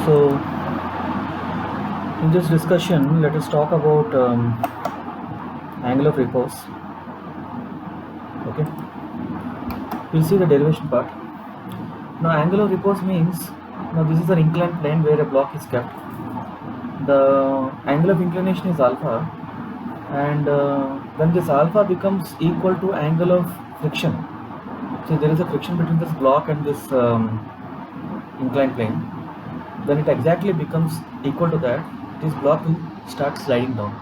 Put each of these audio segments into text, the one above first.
So in this discussion, let us talk about angle of repose. Okay, we'll see the derivation part. Now angle of repose means, now this is an inclined plane where a block is kept. The angle of inclination is alpha, and when this alpha becomes equal to angle of friction, so there is a friction between this block and this inclined plane, then it exactly becomes equal to that, this block will start sliding down.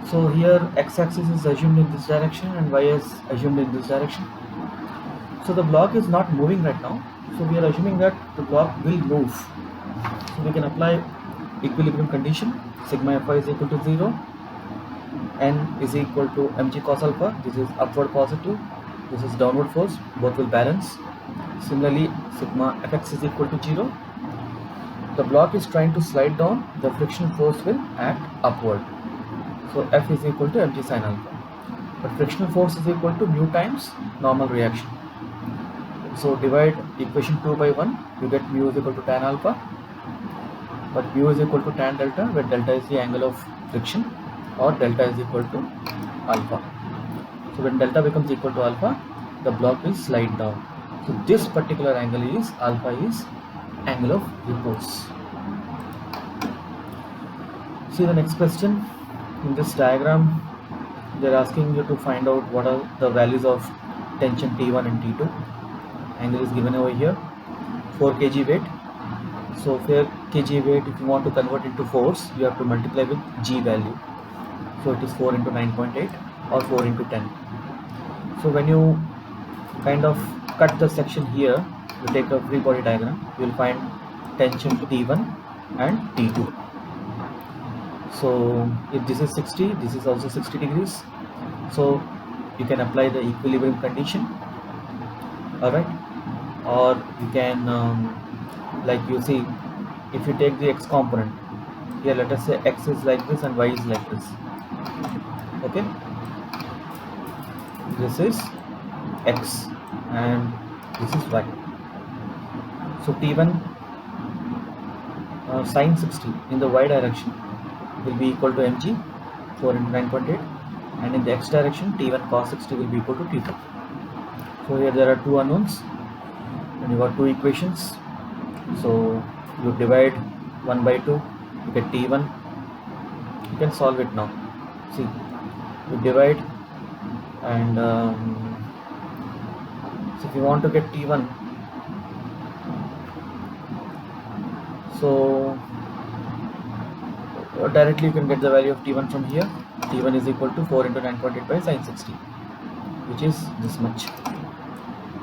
So here x-axis is assumed in this direction and y is assumed in this direction. So the block is not moving right now, so we are assuming that the block will move. So we can apply equilibrium condition. Sigma Fy is equal to 0, n is equal to mg cos alpha. This is upward positive, this is downward force, both will balance. Similarly, sigma Fx is equal to 0. The block is trying to slide down, the friction force will act upward. So F is equal to mg sin alpha. But frictional force is equal to mu times normal reaction. So divide equation 2 by 1, you get mu is equal to tan alpha. But mu is equal to tan delta, where delta is the angle of friction, or delta is equal to alpha. So when delta becomes equal to alpha, the block will slide down. So this particular angle is alpha, is angle of repose. See the next question. In this diagram, they are asking you to find out what are the values of tension T1 and T2. Angle is given over here, 4 kg weight. So for kg weight, if you want to convert into force, you have to multiply with G value. So it is 4 into 9.8 or 4 into 10. So when you kind of cut the section here, you take a free body diagram, you will find tension T1 and T2. So if this is 60, this is also 60 degrees. So you can apply the equilibrium condition, alright, or you can like you see, if you take the x component here, let us say x is like this and y is like this. Okay, this is x and this is y. So T1 sine 60 in the y direction will be equal to mg, 4 into 9.8, and in the x direction T1 cos 60 will be equal to T2. So here there are two unknowns and you got two equations. So you divide 1 by 2, you get T1. You can solve it now. See, you divide, and so if you want to get T1, so directly you can get the value of T1 from here. T1 is equal to 4 into 9.8 by sin 60, which is this much.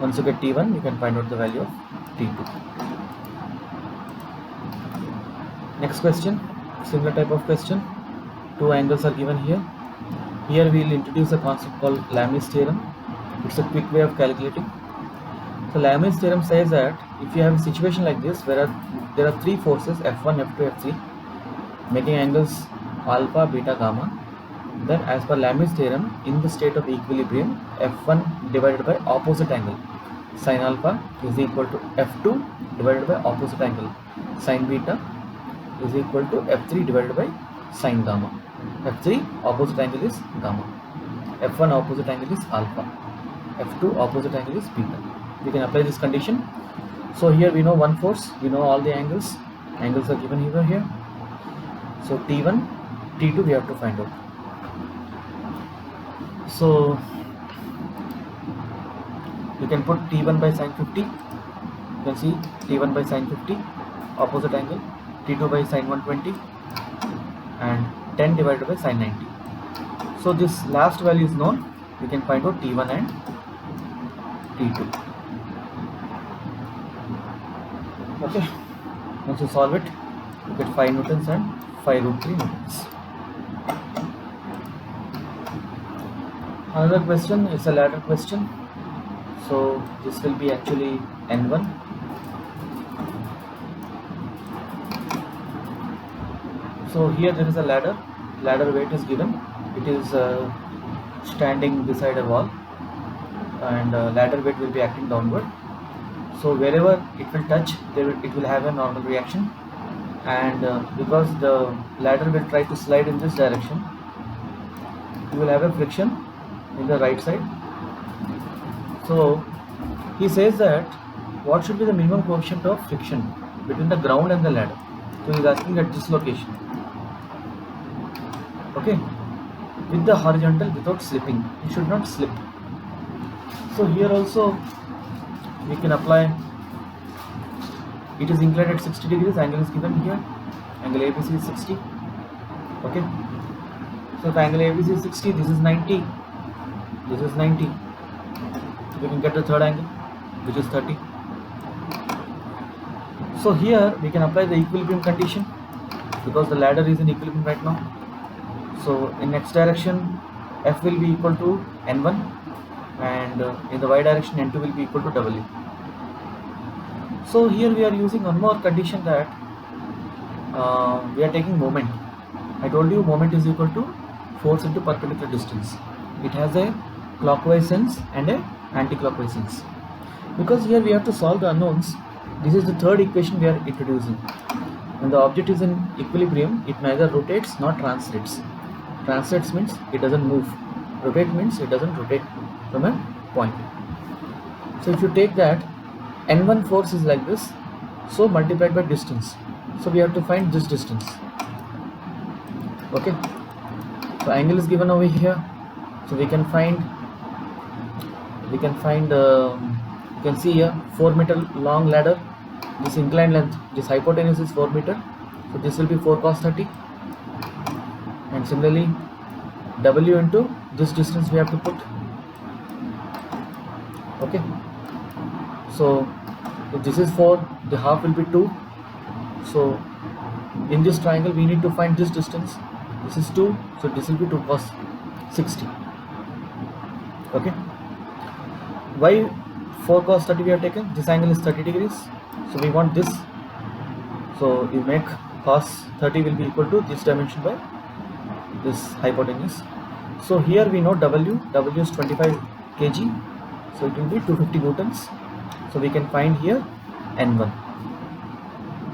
Once you get T1, you can find out the value of T2. Next question, similar type of question. Two angles are given here. Here we will introduce a concept called Lami's theorem. It's a quick way of calculating. So Lami's theorem says that if you have a situation like this where there are three forces, F1, F2, F3, making angles alpha, beta, gamma, then as per Lami's theorem, in the state of equilibrium, F1 divided by opposite angle sin alpha is equal to F2 divided by opposite angle sin beta is equal to F3 divided by sin gamma. F3 opposite angle is gamma, F1 opposite angle is alpha, F2 opposite angle is beta. We can apply this condition. So here we know one force, we know all the angles are given over here. So T1, T2 we have to find out. So you can put T1 by sin 50, you can see T1 by sin 50 opposite angle, T2 by sin 120, and 10 divided by sin 90. So this last value is known, we can find out T1 and T2. Okay, once you solve it, you get 5 newtons and 5 root 3 newtons. Another question is a ladder question. So this will be actually N1. So here there is a ladder weight is given. It is standing beside a wall, and ladder weight will be acting downward. So So wherever it will touch, it will have a normal reaction, and because the ladder will try to slide in this direction, you will have a friction in the right side. So he says that what should be the minimum coefficient of friction between the ground and the ladder. So he is asking at this location, okay, with the horizontal without slipping. It should not slip. So here also we can apply. It is inclined at 60 degrees. Angle is given here. Angle ABC is 60. Okay. So if angle ABC is 60, this is 90. This is 90. We can get the third angle, which is 30. So here we can apply the equilibrium condition because the ladder is in equilibrium right now. So in x direction, F will be equal to N1, and in the y direction, N2 will be equal to W. So here we are using one more condition, that we are taking moment. I told you moment is equal to force into perpendicular distance. It has a clockwise sense and a anti-clockwise sense. Because here we have to solve the unknowns, this is the third equation we are introducing. When the object is in equilibrium, it neither rotates nor translates. Translates means it doesn't move. Rotate means it doesn't rotate from a point. So if you take that, N1 force is like this, so multiplied by distance. So we have to find this distance. Okay. So angle is given over here. So we can find. You can see here 4 meter long ladder. This inclined length, this hypotenuse is 4 meter. So this will be 4 cos 30. And similarly, W into this distance we have to put. Okay. So if this is 4, the half will be 2. So in this triangle we need to find this distance. This is 2, so this will be 2 cos 60. Okay. Why 4 cos 30 we have taken? This angle is 30 degrees. So we want this. So you make cos 30 will be equal to this dimension by this hypotenuse. So here we know W is 25 kg. So it will be 250 newtons. So we can find here N1.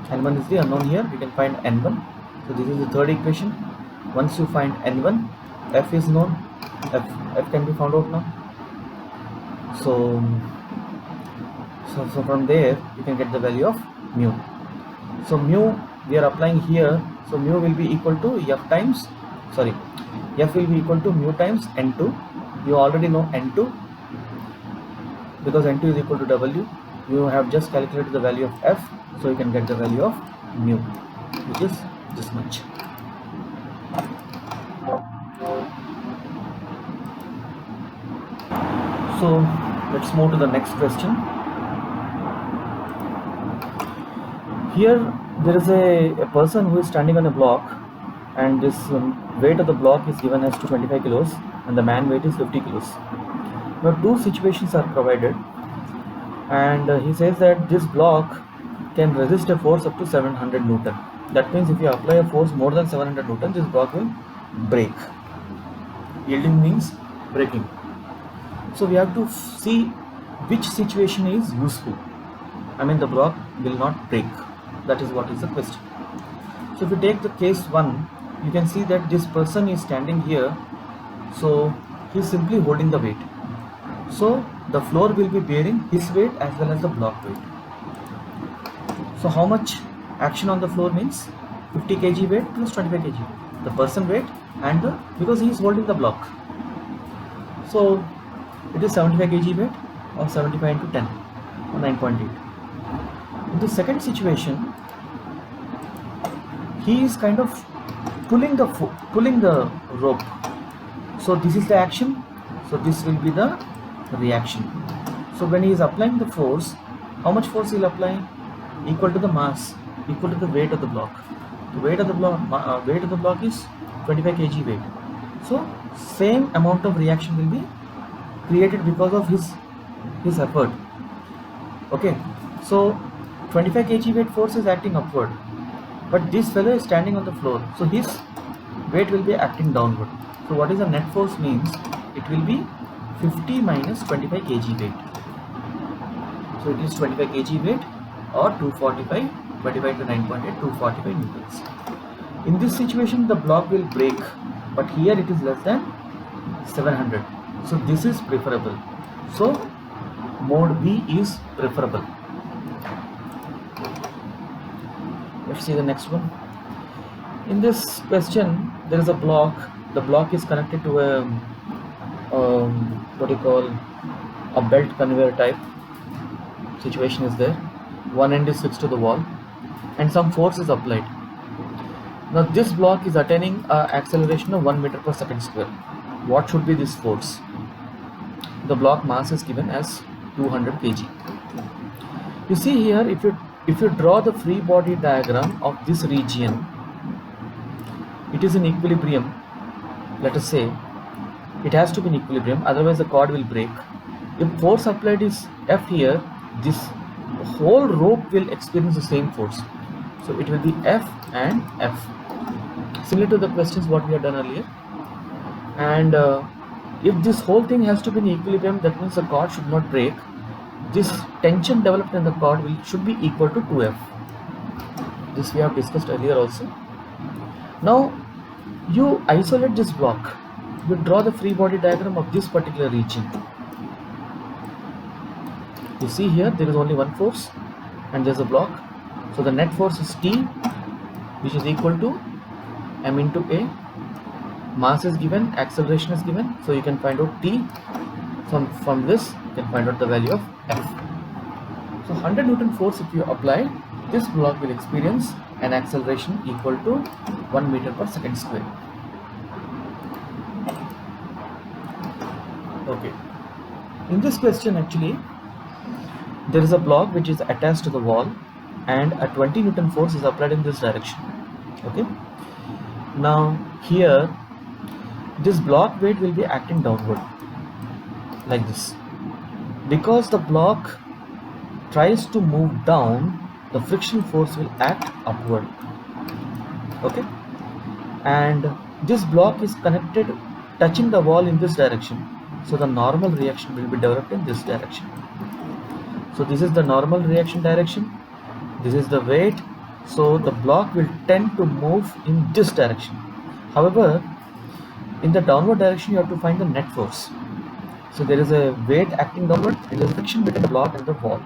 N1 is the unknown here. We can find N1. So this is the third equation. Once you find N1, F is known. F can be found out now. So from there you can get the value of mu. So mu we are applying here. So mu will be equal to F will be equal to mu times N2. You already know N2 because N2 is equal to W. You have just calculated the value of F, so you can get the value of mu, which is this much. So let's move to the next question. Here there is a person who is standing on a block, and this weight of the block is given as 25 kilos and the man weight is 50 kilos. Now two situations are provided, and he says that this block can resist a force up to 700 Newton. That means if you apply a force more than 700 Newton, this block will break. Yielding means breaking. So we have to see which situation is useful. I mean the block will not break. That is what is the question. So if you take the case 1, you can see that this person is standing here. So he is simply holding the weight. So the floor will be bearing his weight as well as the block weight. So how much action on the floor means 50 kg weight plus 25 kg weight. The person weight and because he is holding the block. So it is 75 kg weight or 75 into 10 or 9.8. In the second situation, he is kind of pulling the rope. So this is the action. So this will be the reaction. So when he is applying the force, how much force he will apply? Equal to the mass, equal to the weight of the block. The weight of the block is 25 kg weight. So same amount of reaction will be created because of his effort. Okay. So 25 kg weight force is acting upward, but this fellow is standing on the floor, so his weight will be acting downward. So what is the net force means? It will be 50 minus 25 kg weight. So it is 25 kg weight or 245 25 to 9.8 245 newtons. In this situation the block will break, but here it is less than 700, so this is preferable. So mode B is preferable. Let's see the next one. In this question there is a block. The block is connected to a what do you call, a belt conveyor type situation is there. One end is fixed to the wall and some force is applied. Now this block is attaining an acceleration of 1 meter per second square. What should be this force? The block mass is given as 200 kg. You see here, if you draw the free body diagram of this region, it is in equilibrium. Let us say it has to be in equilibrium, otherwise the cord will break. If force applied is F here, this whole rope will experience the same force. So it will be F and F, similar to the questions what we have done earlier. And if this whole thing has to be in equilibrium, that means the cord should not break. This tension developed in the cord should be equal to 2F. This we have discussed earlier also. Now you isolate this block. You draw the free body diagram of this particular region. You see here there is only one force and there is a block. So the net force is T, which is equal to M into A. Mass is given, acceleration is given, so you can find out T. From this you can find out the value of F. So 100 Newton force if you apply, this block will experience an acceleration equal to 1 meter per second square. Okay. In this question actually there is a block which is attached to the wall and a 20 Newton force is applied in this direction. Okay. Now here this block weight will be acting downward like this. Because the block tries to move down, the friction force will act upward. Okay. And this block is connected, touching the wall in this direction. So the normal reaction will be developed in this direction. So this is the normal reaction direction. This is the weight. So the block will tend to move in this direction. However, in the downward direction you have to find the net force. So there is a weight acting downward and there is friction between the block and the wall.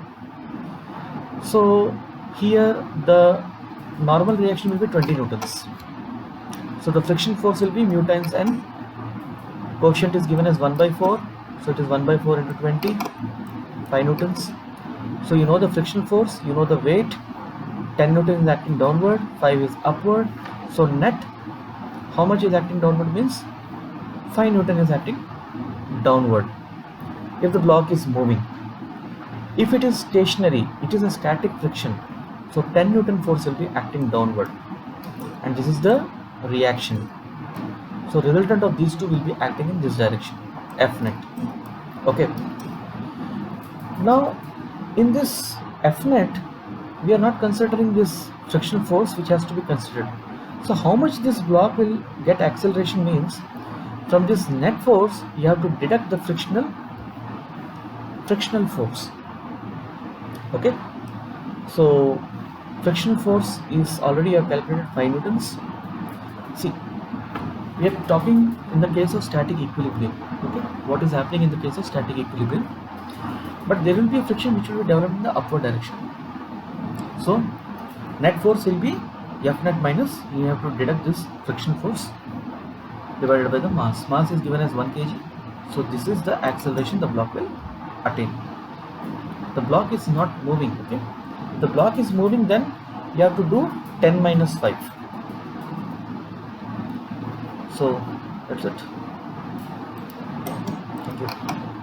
So here the normal reaction will be 20 newtons. So the friction force will be mu times n. Coefficient is given as 1 by 4. So it is 1 by 4 into 20, 5 newtons. So you know the friction force, you know the weight. 10 newton is acting downward, 5 is upward. So net, how much is acting downward means 5 newton is acting downward if the block is moving. If it is stationary, it is a static friction. So 10 Newton force will be acting downward. And this is the reaction. So resultant of these two will be acting in this direction, F net. Okay. Now in this F net, we are not considering this frictional force which has to be considered. So how much this block will get acceleration means, from this net force you have to deduct the frictional force. Okay. So frictional force is already you have calculated 5 newtons. See, we are talking in the case of static equilibrium. Okay, what is happening in the case of static equilibrium? But there will be a friction which will be developed in the upward direction. So net force will be F net minus, you have to deduct this friction force divided by the mass. Mass is given as 1 kg. So this is the acceleration the block will attain. The block is not moving. Okay, if the block is moving, then you have to do 10 minus 5. So that's it. Thank you.